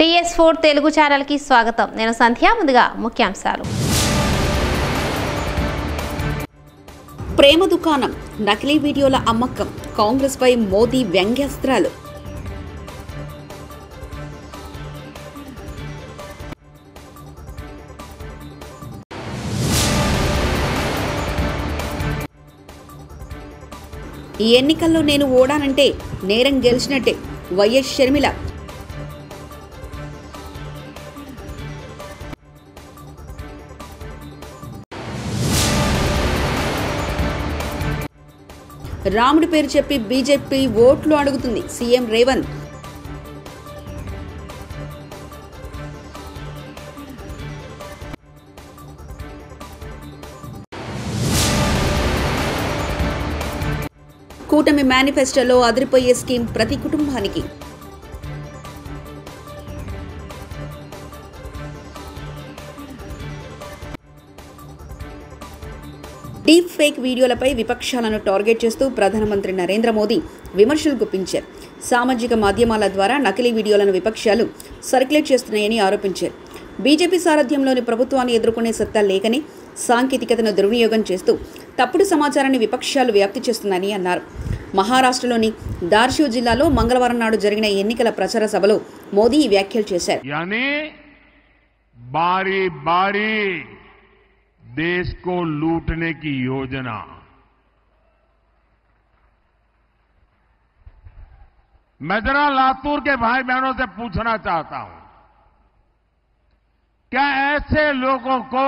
TS4 Telugu channel కి స్వాగతం. నేను సంధ్య. ముందుగా ముఖ్యాంశాలు. ప్రేమ దుకాణం, నకిలీ వీడియోల అమ్మకం, కాంగ్రెస్ పై మోదీ వ్యంగ్యాస్త్రాలు. ఈ ఎన్నికల్లో నేను ఓడానంటే నేరం గెలిచినట్టే వైఎస్ షర్మిల. రాముడి పేరు చెప్పి బీజేపీ ఓట్లు అడుగుతుంది సీఎం రేవంత్. కూటమి మేనిఫెస్టోలో అదిరిపోయే స్కీమ్ ప్రతి కుటుంబానికి. డీప్ ఫేక్ వీడియోలపై విపక్షాలను టార్గెట్ చేస్తూ ప్రధానమంత్రి నరేంద్ర మోదీ విమర్శలు గుప్పించారు. సామాజిక మాధ్యమాల ద్వారా నకిలీ వీడియోలను విపక్షాలు సర్క్యులేట్ చేస్తున్నాయని ఆరోపించారు. బీజేపీ సారథ్యంలోని ప్రభుత్వాన్ని ఎదుర్కొనే సత్తా లేకని సాంకేతికతను దుర్వినియోగం చేస్తూ తప్పుడు సమాచారాన్ని విపక్షాలు వ్యాప్తి చేస్తున్నాయని అన్నారు. మహారాష్ట్రలోని దార్షివ్ జిల్లాలో మంగళవారం నాడు జరిగిన ఎన్నికల ప్రచార సభలో మోదీ ఈ వ్యాఖ్యలు చేశారు. देश को लूटने की योजना, मैं जरा लातूर के भाई बहनों से पूछना चाहता हूं, क्या ऐसे लोगों को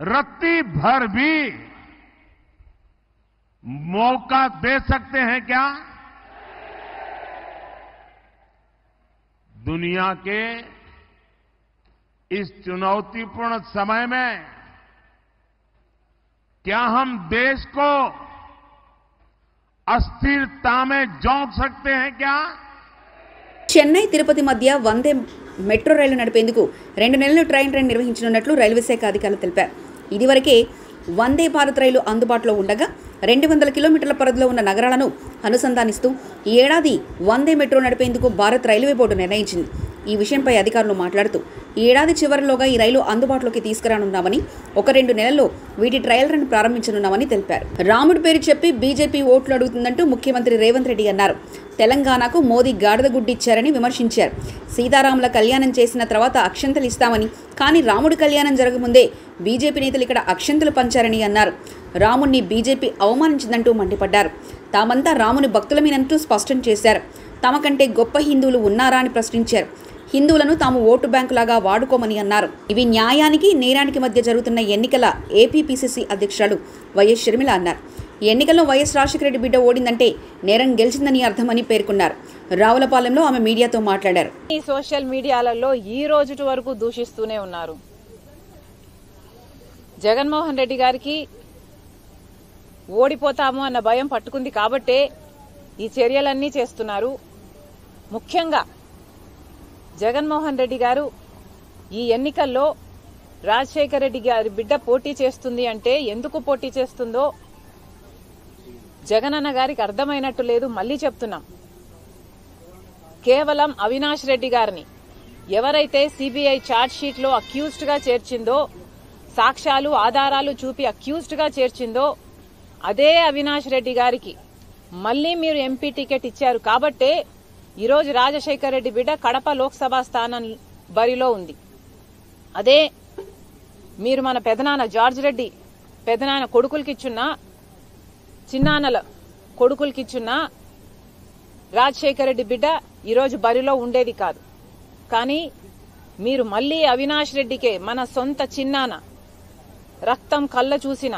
रत्ती भर भी मौका दे सकते हैं क्या? दुनिया के इस चुनौतीपूर्ण समय में क्या हम देश को अस्थिरता में झोंक सकते हैं क्या? చెన్నై తిరుపతి మధ్య వందే మెట్రో రైలు నడిపేందుకు 2 నెలలు ట్రైన్ నిర్వహించనున్నట్లు రైల్వే శాఖ అధికారులు తెలిపారు. ఇదివరకే వందే భారత్ రైలు అందుబాటులో ఉండగా 200 కిలోమీటర్ల పరిధిలో ఉన్న నగరాలను అనుసంధానిస్తూ ఈ ఏడాది వందే మెట్రో నడిపేందుకు భారత్ రైల్వే బోర్డు నిర్ణయించింది. ఈ విషయంపై అధికారులు మాట్లాడుతూ ఈ ఏడాది చివరిలోగా ఈ రైలు అందుబాటులోకి తీసుకురానున్నామని, 1-2 నెలల్లో వీటి ట్రయల్ రన్ ప్రారంభించనున్నామని తెలిపారు. రాముడి పేరు చెప్పి బీజేపీ ఓట్లు అడుగుతుందంటూ ముఖ్యమంత్రి రేవంత్ రెడ్డి అన్నారు. తెలంగాణకు మోదీ గాడిద గుడ్డిచ్చారని విమర్శించారు. సీతారాముల కళ్యాణం చేసిన తర్వాత అక్షంతలు ఇస్తామని, కానీ రాముడి కళ్యాణం జరగముందే బీజేపీ నేతలు ఇక్కడ అక్షంతలు పంచారని అన్నారు. రాముణ్ణి బీజేపీ అవమానించిందంటూ మండిపడ్డారు. తామంతా రాముని భక్తులమేనంటూ స్పష్టం చేశారు. తమ కంటే గొప్ప హిందువులు ఉన్నారా అని ప్రశ్నించారు. హిందువులను తాము ఓటు బ్యాంకులాగా వాడుకోమని అన్నారు. ఇవి న్యాయానికి నేరానికి మధ్య జరుగుతున్న ఎన్నికల ఏపీపీసీసీ అధ్యక్షురాలు వైఎస్ షర్మిల అన్నారు. ఈ ఎన్నికల్లో వైఎస్ రాజశేఖర రెడ్డి బిడ్డ ఓడిందంటే నేరం గెలిచిందని అర్థమని పేర్కొన్నారు. రావులపాలెంలో ఆమె మీడియాతో మాట్లాడారు. ఈ సోషల్ మీడియాలలో ఈ రోజు వరకు దూషిస్తూనే ఉన్నారు. జగన్మోహన్ రెడ్డి గారికి ఓడిపోతాము అన్న భయం పట్టుకుంది కాబట్టే ఈ చర్యలన్నీ చేస్తున్నారు. ముఖ్యంగా జగన్మోహన్ రెడ్డి గారు ఈ ఎన్నికల్లో రాజశేఖర రెడ్డి గారి బిడ్డ పోటీ చేస్తుంది అంటే ఎందుకు పోటీ చేస్తుందో జగనన్న గారికి అర్థమైనట్టు లేదు. మళ్లీ చెప్తున్నాం, కేవలం అవినాష్ రెడ్డి గారిని ఎవరైతే సిబిఐ ఛార్జ్ షీట్ లో అక్యూజ్డ్ గా చేర్చిందో, సాక్ష్యాలు ఆధారాలు చూపి అక్యూజ్డ్ గా చేర్చిందో అదే అవినాష్ రెడ్డి గారికి మళ్లీ మీరు ఎంపీ టికెట్ ఇచ్చారు కాబట్టే ఈరోజు రాజశేఖర రెడ్డి బిడ్డ కడప లోక్సభ స్థానం బరిలో ఉంది. అదే మీరు మన పెదనాన్న జార్జ్ రెడ్డి పెదనాన్న కొడుకులకిచ్చున్నా, చిన్నాన్నల కొడుకులకిచ్చున్నా రాజశేఖర రెడ్డి బిడ్డ ఈరోజు బరిలో ఉండేది కాదు. కానీ మీరు మళ్లీ అవినాష్ రెడ్డికే, మన సొంత చిన్నాన్న రక్తం కళ్ళ చూసిన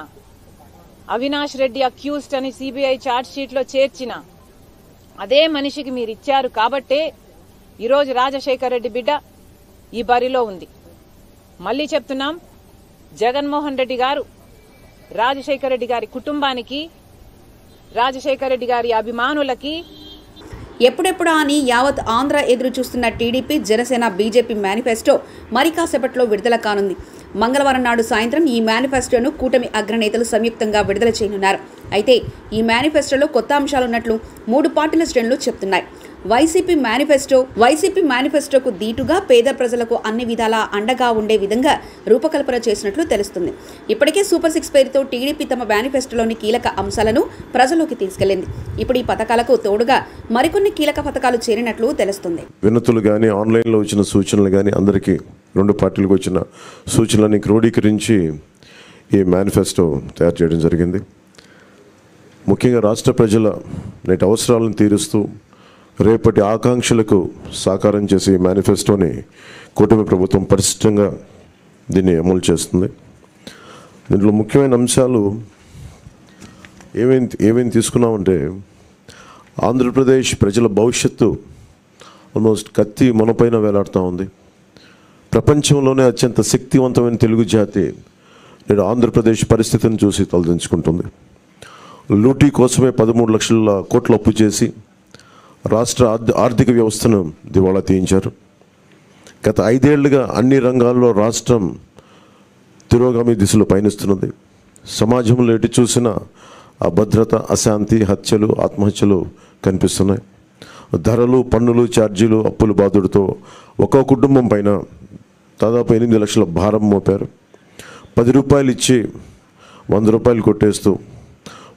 అవినాష్ రెడ్డి అక్యూజ్డ్ అని సిబిఐ ఛార్జ్ షీట్ లో చేర్చిన అదే మనిషికి మీరు ఇచ్చారు కాబట్టే ఈరోజు రాజశేఖర రెడ్డి బిడ్డ ఈ బరిలో ఉంది. మళ్లీ చెప్తున్నాం, జగన్మోహన్ రెడ్డి గారు రాజశేఖర రెడ్డి గారి కుటుంబానికి, రాజశేఖర రెడ్డి గారి అభిమానులకి ఎప్పుడెప్పుడా అని యావత్ ఆంధ్ర ఎదురు చూస్తున్న టీడీపీ, జనసేన, బీజేపీ మేనిఫెస్టో మరి కాసేపట్లో విడుదల కానుంది. మంగళవారం నాడు సాయంత్రం ఈ మేనిఫెస్టోను కూటమి అగ్రనేతలు సంయుక్తంగా విడుదల చేయనున్నారు. అయితే ఈ మేనిఫెస్టోలో కొత్త అంశాలున్నట్లు 3 పార్టీల శ్రేణులు చెప్తున్నాయి. వైసీపీ మేనిఫెస్టోకు దీటుగా పేద ప్రజలకు అన్ని విధాలా అండగా ఉండే విధంగా రూపకల్పన చేసినట్లు తెలుస్తుంది. ఇప్పటికే సూపర్ 6 పేరుతో టీడీపీ తమ మేనిఫెస్టోలోని కీలక అంశాలను ప్రజల్లోకి తీసుకెళ్లింది. ఇప్పుడు ఈ పథకాలకు తోడుగా మరికొన్ని కీలక పథకాలు చేరినట్లు తెలుస్తుంది. వినతులు కానీ ఆన్లైన్లో వచ్చిన సూచనలు కానీ అందరికీ రెండు పార్టీలకు వచ్చిన సూచనలని క్రోడీకరించి ఈ మేనిఫెస్టో తయారు చేయడం జరిగింది. ముఖ్యంగా రాష్ట్ర ప్రజల నేటి అవసరాలను తీరుస్తూ రేపటి ఆకాంక్షలకు సాకారం చేసే ఈ మేనిఫెస్టోని కూటమి ప్రభుత్వం పరిశుభ్రంగా దీన్ని అమలు చేస్తుంది. దీంట్లో ముఖ్యమైన అంశాలు ఏమేమి తీసుకున్నామంటే ఆంధ్రప్రదేశ్ ప్రజల భవిష్యత్తు ఆల్మోస్ట్ కత్తి మనపైన వేలాడుతూ ఉంది. ప్రపంచంలోనే అత్యంత శక్తివంతమైన తెలుగు జాతి నేడు ఆంధ్రప్రదేశ్ పరిస్థితిని చూసి తలదించుకుంటుంది. లూటీ కోసమే 13 లక్షల కోట్ల అప్పు చేసి రాష్ట్ర ఆర్థిక వ్యవస్థను దివాళా తీయించారు. గత 5 ఏళ్లుగా అన్ని రంగాల్లో రాష్ట్రం తిరోగామి దిశలో పయనిస్తున్నది. సమాజంలో ఎటు చూసిన అభద్రత, అశాంతి, హత్యలు, ఆత్మహత్యలు కనిపిస్తున్నాయి. ధరలు, పన్నులు, ఛార్జీలు, అప్పుల బాధుడితో ఒక్కో కుటుంబం పైన దాదాపు 8 లక్షల భారం మోపారు. 10 రూపాయలు ఇచ్చి 100 రూపాయలు కొట్టేస్తూ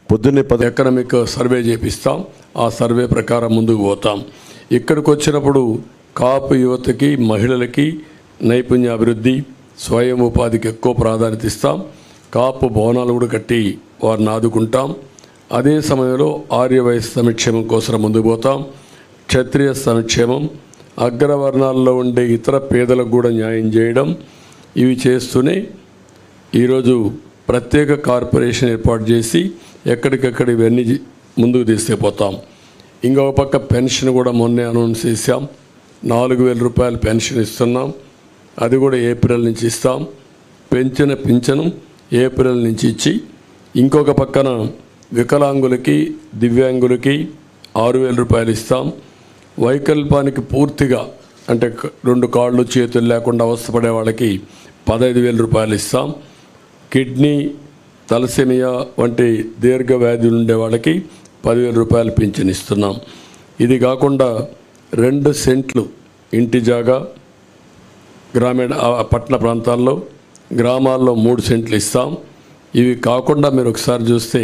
పొద్దున్నే ఎకనామిక్ సర్వే చేపిస్తాం. ఆ సర్వే ప్రకారం ముందుకు పోతాం. ఇక్కడికి వచ్చినప్పుడు కాపు యువతకి, మహిళలకి నైపుణ్య అభివృద్ధి, స్వయం ఉపాధికి ఎక్కువ ప్రాధాన్యత ఇస్తాం. కాపు భవనాలు కూడా కట్టి వారిని ఆదుకుంటాం. అదే సమయంలో ఆర్యవైశ్య సంక్షేమం కోసం ముందుకు పోతాం. క్షత్రియ సంక్షేమం, అగ్రవర్ణాల్లో ఉండే ఇతర పేదలకు కూడా న్యాయం చేయడం, ఇవి చేస్తూనే ఈరోజు ప్రత్యేక కార్పొరేషన్ ఏర్పాటు చేసి ఎక్కడికక్కడ ఇవన్నీ ముందుకు తీసుకుపోతాం. ఇంకొక పక్క పెన్షన్ కూడా మొన్నే అనౌన్స్ చేశాం. 4,000 రూపాయలు పెన్షన్ ఇస్తున్నాం. అది కూడా ఏప్రిల్ నుంచి ఇస్తాం. పెంచిన పింఛను ఏప్రిల్ నుంచి ఇచ్చి, ఇంకొక పక్కన వికలాంగులకి, దివ్యాంగులకి 6,000 రూపాయలు ఇస్తాం. వైకల్పానికి పూర్తిగా అంటే 2 కాళ్ళు చేతులు లేకుండా అవస్థపడే వాళ్ళకి 15,000 రూపాయలు ఇస్తాం. కిడ్నీ, తలసేమియా వంటి దీర్ఘ వ్యాధులు ఉండే వాళ్ళకి 10,000 రూపాయలు పింఛన్ ఇస్తున్నాం. ఇది కాకుండా 2 సెంట్లు ఇంటి జాగా గ్రామీణ పట్టణ ప్రాంతాల్లో, గ్రామాల్లో 3 సెంట్లు ఇస్తాం. ఇవి కాకుండా మీరు ఒకసారి చూస్తే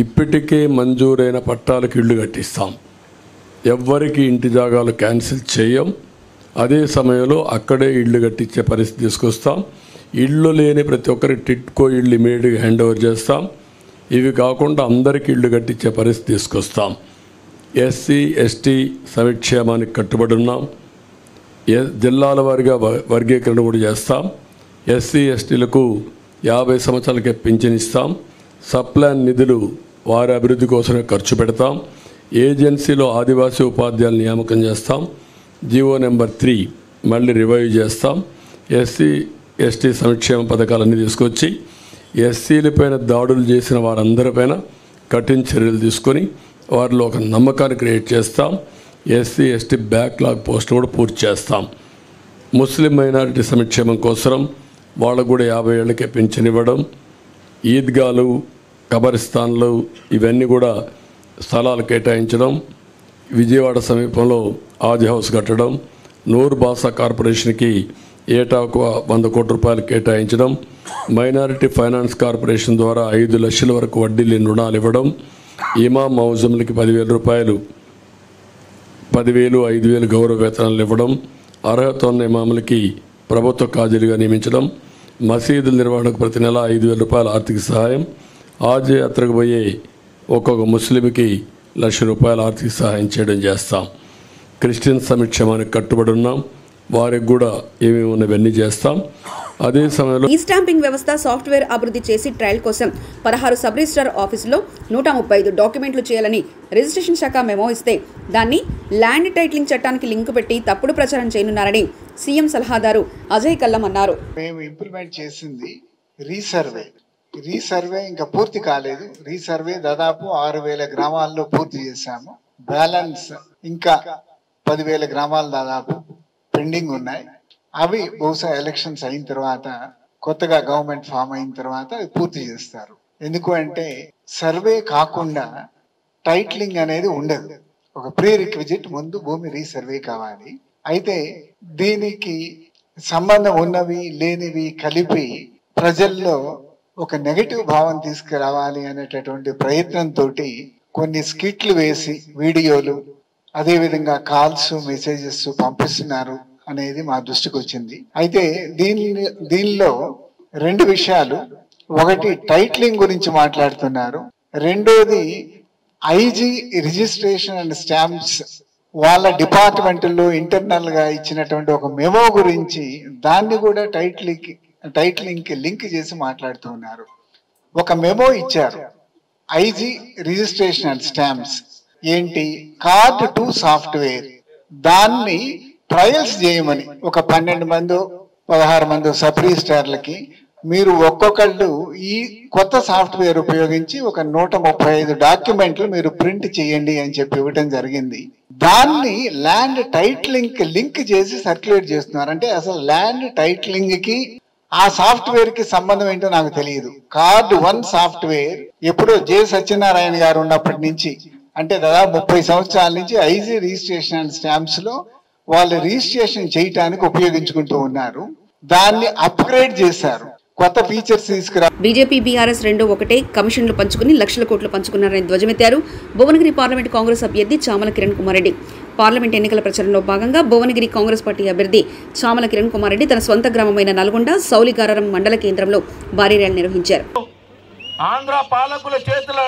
ఇప్పటికే మంజూరైన పట్టాలకు ఇళ్ళు కట్టిస్తాం. ఎవ్వరికి ఇంటి జాగాలు క్యాన్సిల్ చేయం. అదే సమయంలో అక్కడే ఇళ్ళు కట్టించే పరిస్థితి తీసుకొస్తాం. ఇళ్ళు లేని ప్రతి ఒక్కరికి టిట్కో ఇళ్ళు ఇమీడియట్గా హ్యాండ్ ఓవర్ చేస్తాం. ఇవి కాకుండా అందరికీ ఇళ్ళు కట్టించే పరిస్థితి తీసుకొస్తాం. ఎస్సీ ఎస్టీ సంక్షేమానికి కట్టుబడి ఉన్నాం. జిల్లాల వారీగా వర్గీకరణ కూడా చేస్తాం. ఎస్సీ ఎస్టీలకు 50 సంవత్సరాలకే పింఛన్ ఇస్తాం. సప్లాన్ నిధులు వారి అభివృద్ధి కోసమే ఖర్చు పెడతాం. ఏజెన్సీలో ఆదివాసీ ఉపాధ్యాయులు నియామకం చేస్తాం. జీవో నెంబర్ 3 మళ్ళీ రివైవ్ చేస్తాం. ఎస్సీ ఎస్టీ సంక్షేమ పథకాలన్నీ తీసుకొచ్చి ఎస్సీలపైన దాడులు చేసిన వారందరిపైన కఠిన చర్యలు తీసుకొని వారిలో ఒక నమ్మకాన్ని క్రియేట్ చేస్తాం. ఎస్సీ ఎస్టీ బ్యాక్లాగ్ పోస్టులు కూడా పూర్తి చేస్తాం. ముస్లిం మైనారిటీ సంక్షేమం కోసం వాళ్ళకు కూడా 50 ఏళ్ళకే పింఛన్ ఇవ్వడం, ఈద్గాలు, కబరిస్తాన్లు ఇవన్నీ కూడా స్థలాలు కేటాయించడం, విజయవాడ సమీపంలో ఆది హౌస్ కట్టడం, నూరు భాషా కార్పొరేషన్కి ఏటా 100 కోట్ల రూపాయలు కేటాయించడం, మైనారిటీ ఫైనాన్స్ కార్పొరేషన్ ద్వారా 5 లక్షల వరకు వడ్డీ లేని రుణాలు ఇవ్వడం, ఇమాం మౌజంలకి 10,000 రూపాయలు, 10,000, 5,000 గౌరవ వేతనాలు ఇవ్వడం, అర్హత ఉన్న ఇమాములకి ప్రభుత్వ కాజీలుగా నియమించడం, మసీదుల నిర్వహణకు ప్రతి నెల 5,000 రూపాయల ఆర్థిక సహాయం, ఆజ్ యాత్రకు పోయే ఒక్కొక్క ముస్లింకి 1,00,000 రూపాయల ఆర్థిక సహాయం చేయడం చేస్తాం. క్రిస్టియన్ సంక్షేమానికి కట్టుబడి ఉన్నాం. వారికి కూడా ఏమేమి ఉన్నవన్నీ చేస్తాం. అదే సమయంలో ఈ స్టాంపింగ్ వ్యవస్థ సాఫ్ట్వేర్ అభివృద్ధి చేసి ట్రయల్ కోసం 16 సబ్ రిజిస్ట్రార్ ఆఫీసులో 135 డాక్యుమెంట్లు చేయాలని రిజిస్ట్రేషన్ శాఖ మెమో ఇస్తే దాన్ని ల్యాండ్ టైటిలింగ్ చట్టానికి లింకు పెట్టి తప్పుడు ప్రచారం చేయనున్నారని సీఎం సలహాదారు అజయ్ కల్లం అన్నారు. మేము ఇంప్లిమెంట్ చేసింది రీసర్వే ఇంకా పూర్తి కాలేదు. రీసర్వే దాదాపు 6,000 గ్రామాల్లో పూర్తి చేశాము. బ్యాలెన్స్ ఇంకా 10,000 గ్రామాలు దాదాపు పెండింగ్ ఉన్నాయి. అవి బహుశా ఎలక్షన్స్ అయిన తర్వాత, కొత్తగా గవర్నమెంట్ ఫామ్ అయిన తర్వాత అవి పూర్తి చేస్తారు. ఎందుకు అంటే సర్వే కాకుండా టైటిలింగ్ అనేది ఉండదు. ఒక ప్రీ రిక్విజిట్, ముందు భూమి రీసర్వే కావాలి. అయితే దీనికి సంబంధం ఉన్నవి లేనివి కలిపి ప్రజల్లో ఒక నెగటివ్ భావం తీసుకురావాలి అనేటటువంటి ప్రయత్నంతో కొన్ని స్కిట్లు వేసి వీడియోలు, అదేవిధంగా మెసేజెస్ పంపిస్తున్నారు అనేది మా దృష్టికి వచ్చింది. అయితే దీనిలో రెండు విషయాలు, ఒకటి టైటిలింగ్ గురించి మాట్లాడుతున్నారు, రెండోది ఐజీ రిజిస్ట్రేషన్ అండ్ స్టాంప్స్ వాళ్ళ డిపార్ట్మెంట్లో ఇంటర్నల్ గా ఇచ్చినటువంటి ఒక మెమో గురించి దాన్ని కూడా టైటిలింగ్ లింక్ చేసి మాట్లాడుతున్నారు. ఒక మెమో ఇచ్చారు, ఐజీ రిజిస్ట్రేషన్ అండ్ స్టాంప్స్ ఏంటి, కార్డ్ టు సాఫ్ట్వేర్, దాన్ని ట్రయల్స్ చేయమని ఒక 12 మందో 16 మందో సబ్ రిజిస్ట్రార్లకి మీరు ఒక్కొక్కళ్ళు ఈ కొత్త సాఫ్ట్వేర్ ఉపయోగించి ఒక 135 డాక్యుమెంట్లు మీరు ప్రింట్ చేయండి అని చెప్పి ఇవ్వటం జరిగింది. దాన్ని ల్యాండ్ టైటిలింగ్ లింక్ చేసి సర్క్యులేట్ చేస్తున్నారు. అంటే అసలు ల్యాండ్ టైటిలింగ్ కి ఆ సాఫ్ట్వేర్ కి సంబంధం ఏంటో నాకు తెలియదు. కార్డ్ 1 సాఫ్ట్వేర్ ఎప్పుడో జె సత్యనారాయణ గారు ఉన్నప్పటి నుంచి, అంటే దాదాపు 30 సంవత్సరాల నుంచి ఐజీ రిజిస్ట్రేషన్ అండ్ స్టాంప్స్ లో వాళ్ళు రిజిస్ట్రేషన్ చేయటానికి ఉపయోగించుకుంటూ ఉన్నారు. దాన్ని అప్గ్రేడ్ చేశారు, కొత్త ఫీచర్స్ తీసుకురా. బీజేపీ బీఆర్ఎస్ రెండు ఒకటే, కమిషన్లు పంచుకుని లక్షల కోట్లు పంచుకున్నారని ధ్వజమెత్తారు భువనగిరి పార్లమెంట్ కాంగ్రెస్ అభ్యర్థి చామల కిరణ్ కుమార్ రెడ్డి. పార్లమెంట్ ఎన్నికల ప్రచారంలో భాగంగా భువనగిరి కాంగ్రెస్ పార్టీ అభ్యర్థి చామల కిరణ్ కుమార్ రెడ్డి తన సొంత గ్రామమైన నల్గొండ సౌలిగారం మండల కేంద్రంలో భారీ ర్యాలీ నిర్వహించారు. ఆంధ్ర పాలకుల చేతుల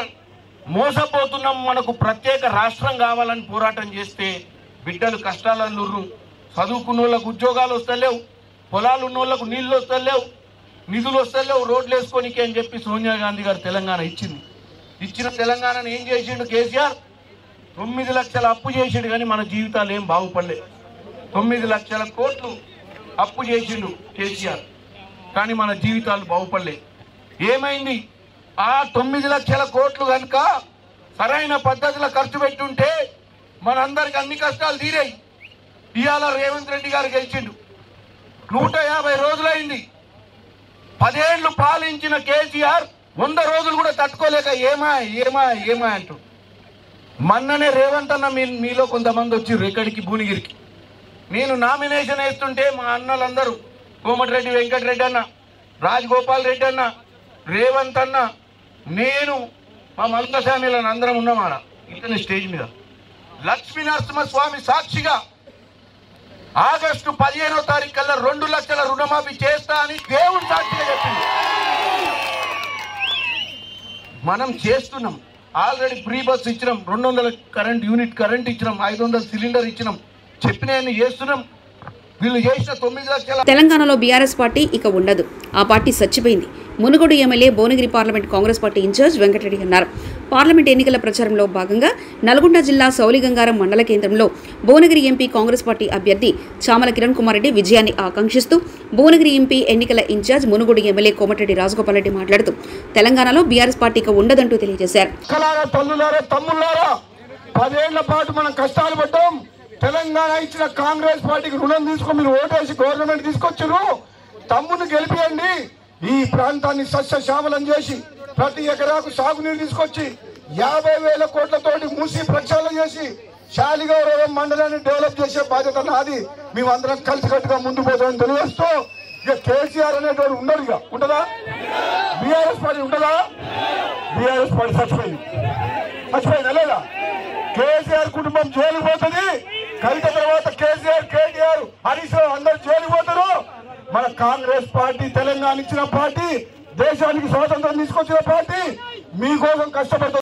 మోసపోతున్నాం, మనకు ప్రత్యేక రాష్ట్రం కావాలని పోరాటం చేస్తే బిడ్డలు కష్టాలను, చదువుకున్న వాళ్ళకు ఉద్యోగాలు వస్తలేవు, పొలాలు ఉన్న వాళ్ళకు నీళ్లు వస్తలేవు, నిధులు వస్తలేవు, రోడ్లు వేసుకోనికి అని చెప్పి సోనియా గాంధీ గారు తెలంగాణ ఇచ్చిన తెలంగాణను ఏం చేసిండు కేసీఆర్? 9 లక్షల అప్పు చేసిండు, కానీ మన జీవితాలు ఏం బాగుపడలేదు. 9 లక్షల కోట్లు అప్పు చేసిండు కేసీఆర్, కానీ మన జీవితాలు బాగుపడలేదు. ఏమైంది? ఆ 9 లక్షల కోట్లు కనుక సరైన పద్ధతిలో ఖర్చు పెట్టుంటే మనందరికి అన్ని కష్టాలు తీరాయి. ఇవాళ రేవంత్ రెడ్డి గారు గెలిచిండు, 150 రోజులైంది. 10 ఏళ్లు పాలించిన కేసీఆర్ 100 రోజులు కూడా తట్టుకోలేక ఏమా అంటూ మొన్ననే రేవంత్ అన్న మీలో కొంతమంది వచ్చిర్రు ఇక్కడికి భువనగిరికి. నేను నామినేషన్ వేస్తుంటే మా అన్నలందరూ కోమటిరెడ్డి వెంకటరెడ్డి అన్న, రాజగోపాల్ రెడ్డి అన్న, రేవంత్ అన్న, నేను, మా మల్కసామిలను అందరం ఉన్నామాడ ఇతని స్టేజ్ మీద. లక్ష్మీ నరసింహస్వామి సాక్షిగా ఆగస్టు 15వ తారీఖు కల్లా 2 లక్షల రుణమాఫీ చేస్తా అని దేవుడు సాక్షిగా చెప్పింది. మనం చేస్తున్నాం. ఆల్రెడీ ఫ్రీ బస్ ఇచ్చినాం, 200 యూనిట్ కరెంట్ ఇచ్చినాం, 500 సిలిండర్ ఇచ్చినాం, చెప్పిన చేస్తున్నాం. వీళ్ళు చేసిన 9 లక్షల. తెలంగాణలో బీఆర్ఎస్ పార్టీ ఇక ఉండదు, ఆ పార్టీ చచ్చిపోయింది. Munugode MLA Bhuvanagiri parliament Congress party incharge Venkatareddy అన్నారు. పార్లమెంట్ ఎన్నికల ప్రచారంలో భాగంగా నల్గొండ జిల్లా సౌలిగంగారం మండల కేంద్రంలో భువనగిరి ఎంపీ కాంగ్రెస్ పార్టీ అభ్యర్థి చామల కిరణ్ కుమార్ రెడ్డి విజయాన్ని ఆకాంక్షిస్తూ భువనగిరి ఎంపీ ఎన్నికల ఇన్ఛార్జ్ మునుగోడు ఎమ్మెల్యే కోమటిరెడ్డి రాజగోపాల్ రెడ్డి మాట్లాడుతూ తెలంగాణలో బీఆర్ఎస్ పార్టీ ఇక ఉండదంటూ తెలియజేశారు. 10 ఏళ్ల పాటు మనం కష్టాలు పడ్డాం. తెలంగాణ ఇచ్చిన కాంగ్రెస్ పార్టీకి రుణం తీసుకొని మీరు ఓటేసి గవర్నమెంట్ తీసుకొచ్చారు. తమ్ముని గెలిపియండి, ఈ ప్రాంతాన్ని సస్యశ్యామలం చేసి ప్రతి ఎకరాకు సాగునీరు తీసుకొచ్చి 50,000 కోట్లతోటి మూసి ప్రక్షాళన చేసి శాలిగౌరవం మండలాన్ని డెవలప్ చేసే బాధ్యత నాది. మేమందరం కలిసికట్టుగా ముందు పోతామని తెలియజేస్తూ, ఇక కేసీఆర్ అనేటువంటి ఉండడు, ఇక ఉంటుందా? బీఆర్ఎస్ పార్టీ ఉంటుందా? బీఆర్ఎస్ పార్టీ చచ్చిపోయిందా లేదా? కేసీఆర్ కుటుంబం జైలుకు పోతుంది. కవిత తర్వాత కేసీఆర్, కేటీఆర్, హరీష్ రావు అందరు జైలుకు పోతారు. మన కాంగ్రెస్ పార్టీ తెలంగాణ ఇచ్చిన పార్టీ, దేశానికి స్వాతంత్రం తీసుకొచ్చిన పార్టీ, మీకోసం కష్టపడుతుంది.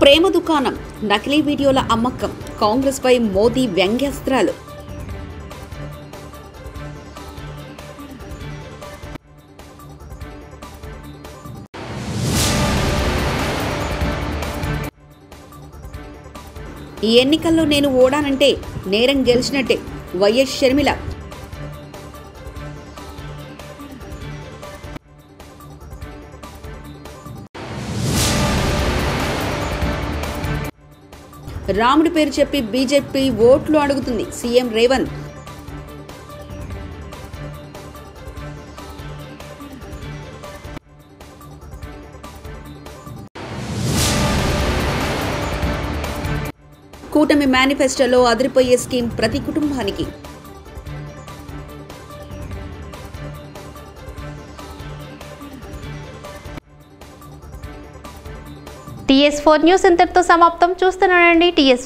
ప్రేమ దుకాణం, నకిలీ వీడియోల అమ్మకం, కాంగ్రెస్ పై మోదీ వ్యంగ్యాస్త్రాలు. ఈ ఎన్నికల్లో నేను ఓడానంటే నేరం గెలిచినట్టే, వైఎస్ షర్మిల. రాముడి పేరు చెప్పి బీజేపీ ఓట్లు అడుగుతుంది సీఎం రేవంత్. కూటమి మేనిఫెస్టోలో అదిరిపోయే స్కీమ్ ప్రతి కుటుంబానికి. TS4 న్యూస్ ఇంతటితో సమాప్తం. చూస్తూనే ఉండండి TS4.